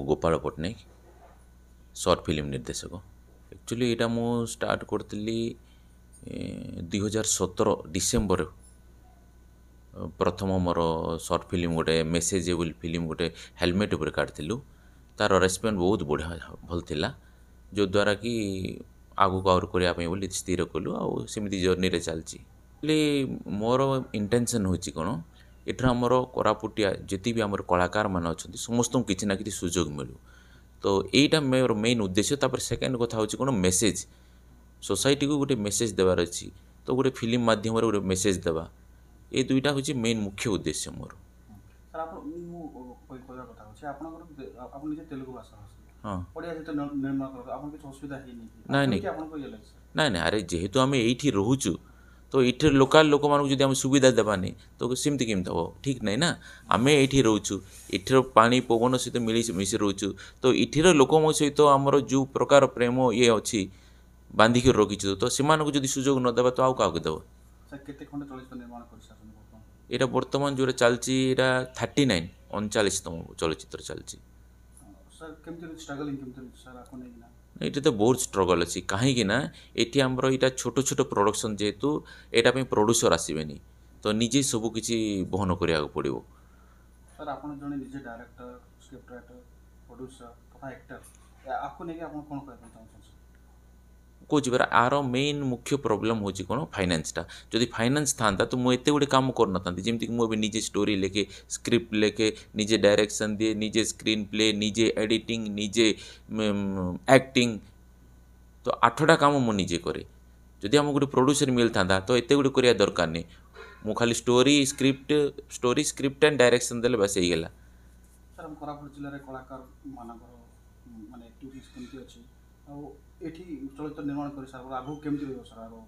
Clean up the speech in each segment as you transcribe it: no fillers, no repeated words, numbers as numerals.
Gopal Patnaik short film निर्देशक actually यहाँ मु स्टार्ट करी 2017 डिसेम्बर प्रथम मोर सर्ट फिल्म गोटे मेसेजेबल फिल्म गोटे हेलमेट उपर काटिलु तार रेस्पन्स बहुत बढ़िया भल थिला जो द्वारा कि आगु को आउर करने बोली स्थिर कलु आमती जर्नी रे चलची मोर इंटेंशन होची कौन एठर आमर कोरापुटिया जी भी आम कलाकार मान अच्छा समस्त किसी ना कि सुजोग मिलू तो यहीटा मोर मेन उद्देश्य तापर सेकेंड कथा हूँ कौन मेसेज सोसाइटी को गोटे मेसेज देवार अच्छी तो गोटे फिल्म माध्यम गोटे मेसेज देवा ये दुईटा हूँ मेन मुख्य उद्देश्य मोर। सर आप कहवा कथा होछि आपन निजे तेलुगु भाषा हाँ ओडिया सहित निर्माण कर आपन किछ असुविधा हे नाई नहीं नहीं कि आपन को ये लागे नाई नाई अरे जेहेतु आम ये रोचु तो ये लोकाल लोक मानक जब आम सुविधा देवानी तो सेमती केमती हम ठीक नहीं ना आम ये रोचु इठर पानी पवन सहित मिशी रोचु तो इठर लोक सहित आमर जो प्रकार प्रेम ये अच्छी बांधिक रखीचु तो से जब सुजोग नदेवा तो आउ क्या देव सर केते खंड चलचित्र निर्माण कर सारन बर्तमान यहाँ बर्तमान जो चलती 39 39तम चलचित्र चलती सर केमती स्ट्रगलिंग केमती सर आपन नहीं ना ये तो बहुत स्ट्रगल अच्छी कहीं ये आमर यहाँ छोट छोट प्रोडक्शन जेहेतु यहाँ प्रोड्यूसर आसबेनि तो निजे सबकि बहन करा पड़ो। सर आपन जने निजे डायरेक्टर स्क्रिप्ट राइटर प्रोड्यूसर तथा एक्टर आपको नहीं आपन कोन कहबा चाहछन कौच बार आर मेन मुख्य प्रोब्लेम हूँ कौन फाइनान्सटा जदि फाइनान्स था तो मुझे एत गुटे कम कर ना जमीक मुझे निजे स्टोरी लेखे स्क्रिप्ट लेखे निजे डायरेक्शन दिए निजे स्क्रीन प्ले निजे एडिटिंग निजे एक्टिंग तो 8टा काम मुझे निजे करे जदि आम गोटे प्रोड्यूसर मिलता तो एत गुटे करा दरकार नहीं मु खाली स्टोरी स्क्रिप्ट एंड डायरेक्शन देले बस हो गला। सर हम कोरापुट जिले में कलाकार मानकर माने एक्टिविटीज केमती अछि आ एठी चलचित्र निर्माण कर सार आगु केमती रहबो सर आरो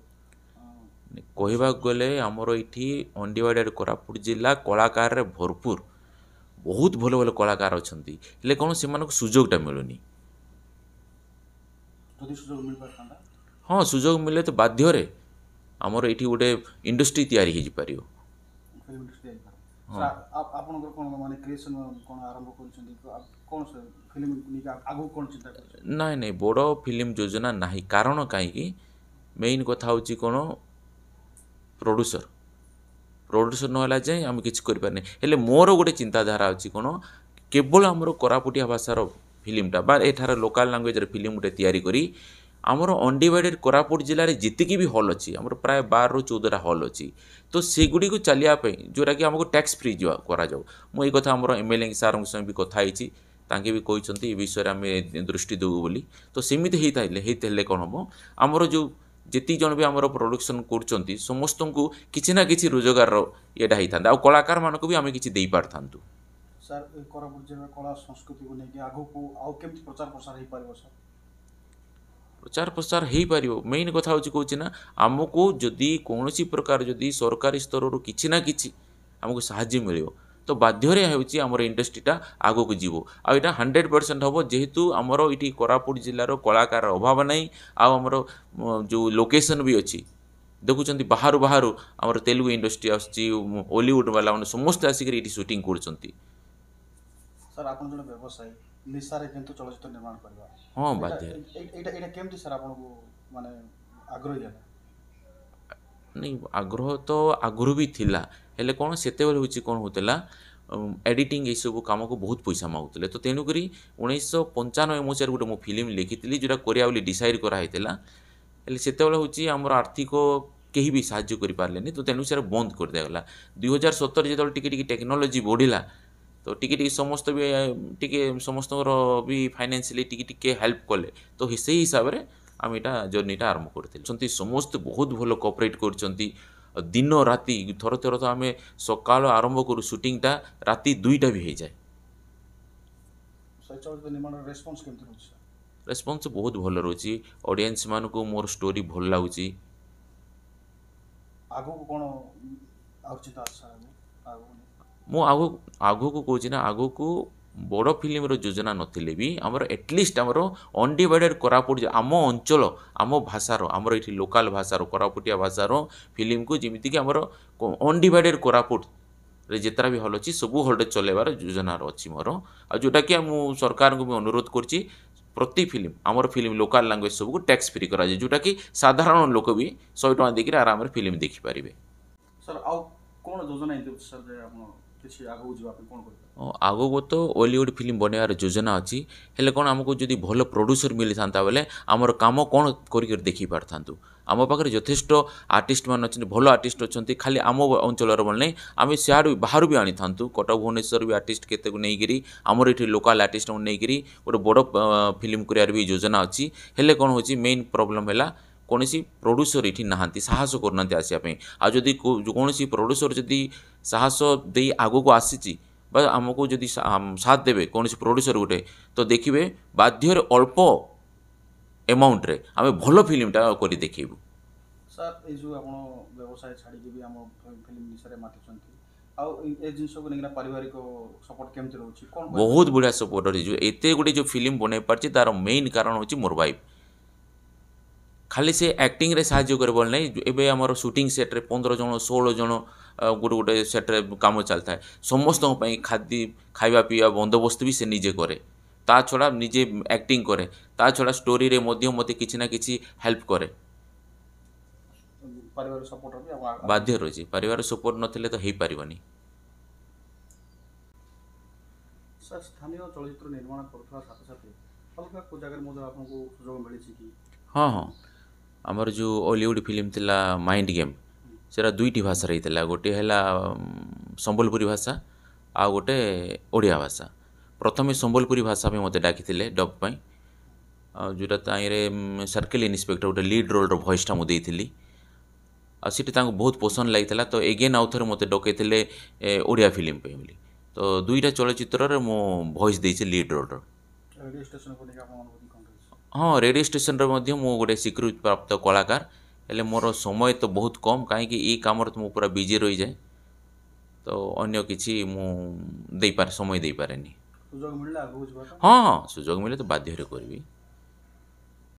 कहवाक गले आमर ये अंडीवाड़ कोरापुट जिला कलाकार रे भरपूर बहुत भल भल कलाकार अच्छा हेल्ले कौन से सुजोगटा मिलूनी जदि सुजोग मिल पारता हाँ सुजोग मिले तो बाध्य आमर ये गोटे इंडस्ट्री तैयारी हो पार फिल्म इंडस्ट्री सर आपन कोन माने क्रिएशन कोन आरंभ करछन कोन से फिल्म निका आगु कोन चिंता कर नाई नाई बड़ फिल्म योजना ना कारण कहीं मेन कथा हूँ कौन प्रोड्यूसर ना जाए आम कि हेल्ले मोर गोटे चिंताधारा अच्छी कौन केवल आमर कोरापुटिया भाषार फिल्मटा बा एठार लोकाल लांगुएज फिल्म गोटे तैयारी करी आमर अनडिवाइडेड कोरापुट जिले में जितकी भी हल अच्छी आमर प्राय 12 ରୁ 14ଟା हल अच्छी तो सेगुड़ी को चलियापी जोटा कि आमको टैक्स फ्री करा मुझे कथा आमर एमएलए सार संगे भी कथी तांके भी कहते ये विषय आम दृष्टि देवु बोली तो सेमती होते कौन हम आमर जो जी जन भी आमर प्रोडक्शन कर समस्त को किसी ना कि रोजगार येटा होता आ कलाकार मानक भी आम कि पारता सर कोरापुट जिले कला संस्कृति को लेकिन आगु को आउ केमती प्रचार प्रसार हो पारिबो सर प्रचार प्रसार हो पार मेन कथा हूँ कौच ना आमको जदि कौन प्रकार जदि सरकारी स्तर किसी ना कि आमको साहाय्य मिले तो बाध्य होमर इंडस्ट्रीटा आग को जीव आईटा 100% हम जेहेतु आमर ये कोरापुट जिलार कलाकार अभाव ना आमर जो लोकेशन भी अच्छी देखुं बाहर बाहर आमर तेलुगु इंडस्ट्री आलीवुड वाला मैंने समस्त आसिक ये सुटिंग कर सर आप जो व्यवसायी निशारे किंतु चलचित्र निर्माण करबा हाँ बाध्य एटा केमती सर आपन को माने आग्रह है नहीं आग्रह तो आगुरी भी थिला हेल्ले कौन से कौन होता एडिटिंग ये सब कम को बहुत पैसा मागुले तो तेणुक 1995 मसीह गोटे मु फिल्म लिखी जोटा करा डिसाइड कराइला से आमर आर्थिक कहीं भी साहाय्य कर पारे तो तेणु से बंद कर दिगला 2017 जो टी टेक्नोलोजी बढ़ला तो टी समस्त भी टी समस्त भी फाइनेंशियली टी हेल्प कले तो से हिसाब से आम यहाँ जर्नीटा आरंभ करते समस्त बहुत भल कोऑपरेट कर दिन राति थर थर तो आम सकाल आरंभ करूँ शूटिंगटा राति 2टा भी हो जाए रेस्पॉन्स बहुत भल रोचे ऑडियंस मान को मोर स्टोरी भल लगुच मु आगो को कौच ना आगो को बड़ फिल्म योजना नथिले भी आमर एटलिस्ट आमर अनडिवाइडेड कोरापुट आम अंचल आम भाषार आमर ये लोकाल भाषार कोरापुटिया भाषार फिल्म को जमीक आमर अनडिवाइडेड कोरापुट रे जेतरा भी हल अछि सब हलरे चलेबार योजना अछि मोर आ जोटा कि मु सरकार को भी अनुरोध करछि प्रति फिल्म आमर फिल्म लोकल लैंग्वेज सब को टैक्स फ्री करा जाय जोटा कि साधारण लोक भी 100 टका देकि आराम रे फिल्म देखि पारिबे। ସାର୍ ଆଉ କ'ଣ ଯୋଜନା ଏମିତି ଅଛି ସାର୍ ଯେ ଆପଣ କିଛି ଆଗକୁ ଯିବା ପାଇଁ କ'ଣ କରିବେ? ଆଗକୁ ତ ଓଲିଉଡ ଫିଲ୍ମ ବନେଇବାର ଯୋଜନା ଅଛି ହେଲେ କ'ଣ ଆମକୁ ଯଦି ଭଲ ପ୍ରଡ୍ୟୁସର ମିଳିଥାନ୍ତା ବୋଲେ ଆମର କାମ କ'ଣ କରିକି ଦେଖି ପାରିଥାନ୍ତୁ। ଆମ ପାଖରେ ଯଥେଷ୍ଟ ଆର୍ଟିଷ୍ଟ ମାନେ ଅଛନ୍ତି ଭଲ ଆର୍ଟିଷ୍ଟ ଅଛନ୍ତି ଖାଲି ଆମ ଅଞ୍ଚଳର ବୋଲେ ନାହିଁ ଆମେ ସିଆଡ଼ୁ ବାହାରୁ ବି ଆଣିଥାନ୍ତୁ କଟକ ଭୁବନେଶ୍ୱର ବି ଆର୍ଟିଷ୍ଟ କେତେକୁ ନେଇକିରି ଆମର ଏଠି ଲୋକାଲ ଆର୍ଟିଷ୍ଟକୁ ନେଇକିରି ଗୋଟେ ବଡ଼ ଫିଲ୍ମ କରିବାର ବି ଯୋଜନା ଅଛି। ହେଲେ କ'ଣ ହେଉଛି ମେନ୍ ପ୍ରୋବ୍ଲେମ୍ ହେଲା କୌଣସି ପ୍ରଡ୍ୟୁସର ଏଠି ନାହାନ୍ତି ସାହସ କରୁନାହାନ୍ତି ଆସିବା ପାଇଁ। ଆଉ ଯଦି କୌଣସି ପ୍ରଡ୍ୟୁସର ଯଦି ସାହସ ଦେଇ ଆଗକୁ ଆସିଛି ବା ଆମକୁ ଯଦି ସାଥ ଦେବେ କୌଣସି ପ୍ରଡ୍ୟୁସର ଗୋଟେ ତ ଦେଖିବେ ବାଧ୍ୟରେ ଅଳ୍ପ ଏମାଉଣ୍ଟରେ ଆମେ ଭଲ ଫିଲ୍ମଟା କରି ଦେଖେଇବୁ। ସାର୍ ଏଇ ଯେଉଁ ଆପଣ ବ୍ୟବସାୟ ଛାଡ଼ିକି ବି ଆମ ଫିଲ୍ମ ବିଷୟରେ ମାତିଛନ୍ତି ଆଉ ଏ ଜିନିଷକୁ ନେଇକିନା ପାରିବାରିକ ସପୋର୍ଟ କେମିତି ରହୁଛି କ'ଣ ବହୁତ ବଢ଼ିଆ ସପୋର୍ଟ ରହିଛି ଏତେ ଗୋଟେ ଯେଉଁ ଫିଲ୍ମ ବନେଇ ପାରିଛି ତାର ମେନ୍ କାରଣ ହେଉଛି ମୋର ୱାଇଫ୍। ଖାଲି ସେ ଆକ୍ଟିଂରେ ସାହାଯ୍ୟ କରିବ ନାହିଁ ଏବେ ଆମର ସୁଟିଂ ସେଟ୍ରେ 15 ଜଣ 16 ଜଣ ଗୋଟେ ଗୋଟେ ସେଟ୍ରେ କାମ ଚାଲିଥାଏ ସମସ୍ତଙ୍କ ପାଇଁ ଖାଇବା ପିଇବା ବନ୍ଦୋବସ୍ତ ବି ସେ ନିଜେ କରେ ତା ଛଡ଼ା ନିଜେ ଆକ୍ଟିଂ କରେ ତା ଛଡ଼ା ଷ୍ଟୋରିରେ ମଧ୍ୟ ମୋତେ କିଛି ନା କିଛି ହେଲ୍ପ କରେ। ପାରିବାରିକ ସପୋର୍ଟ ବି ବାଧ୍ୟ ରହିଛି ପରିବାର ସପୋର୍ଟ ନଥିଲେ ତ ହେଇପାରିବନି। ସାର୍ ସ୍ଥାନୀୟ ଚଳଚ୍ଚିତ୍ର ନିର୍ମାଣ କରୁଥିବା ସାଥେ ସାଥେ ଅଲଗା କେଉଁ ଜାଗାରେ ମଧ୍ୟ ଆପଣଙ୍କୁ ସୁଯୋଗ ମିଳିଛି କି? ହଁ ହଁ ଆମର ଯେଉଁ ଅଲିଉଡ଼ ଫିଲ୍ମ ଥିଲା ମାଇଣ୍ଡ ଗେମ୍ ସେଟା ଦୁଇଟି ଭାଷାରେ ହେଇଥିଲା ଗୋଟିଏ ହେଲା ସମ୍ବଲପୁରୀ ଭାଷା ଆଉ ଗୋଟେ ଓଡ଼ିଆ ଭାଷା। ପ୍ରଥମେ ସମ୍ବଲପୁରୀ ଭାଷା ପାଇଁ ମୋତେ ଡାକିଥିଲେ ଡବ୍ ପାଇଁ ଆଉ ଯେଉଁଟା ତାଇଁରେ ସର୍କିଲ୍ ଇନ୍ସପେକ୍ଟର ଗୋଟେ ଲିଡ୍ ରୋଲ୍ର ଭଏସ୍ଟା ମୁଁ ଦେଇଥିଲି ଆଉ ସେଠି ତାଙ୍କୁ ବହୁତ ପସନ୍ଦ ଲାଗିଥିଲା ତ ଏଗେନ୍ ଆଉ ଥରେ ମୋତେ ଡକେଇଥିଲେ ଓଡ଼ିଆ ଫିଲ୍ମ ପାଇଁ ବୋଲି ତ ଦୁଇଟା ଚଳଚ୍ଚିତ୍ରରେ ମୁଁ ଭଏସ୍ ଦେଇଛି ଲିଡ୍ ରୋଲ୍ର। ରେଡ଼ିଓ ଷ୍ଟେସନକୁ ନେଇକି ଆପଣ ଅନୁଭୂତି କ'ଣ ରହିଛି? ହଁ ରେଡ଼ିଓ ଷ୍ଟେସନରେ ମଧ୍ୟ ମୁଁ ଗୋଟେ ସ୍ୱୀକୃତି ପ୍ରାପ୍ତ କଳାକାର ହେଲେ ମୋର ସମୟ ତ ବହୁତ କମ୍ କାହିଁକି ଏଇ କାମରେ ତ ମୁଁ ପୁରା ବିଜି ରହିଯାଏ ତ ଅନ୍ୟ କିଛି ମୁଁ ସମୟ ଦେଇପାରେନି। ସୁଯୋଗ ମିଳିଲେ ଆଗକୁ ଯିବା? ହଁ ହଁ ସୁଯୋଗ ମିଳେ ତ ବାଧ୍ୟରେ କରିବି।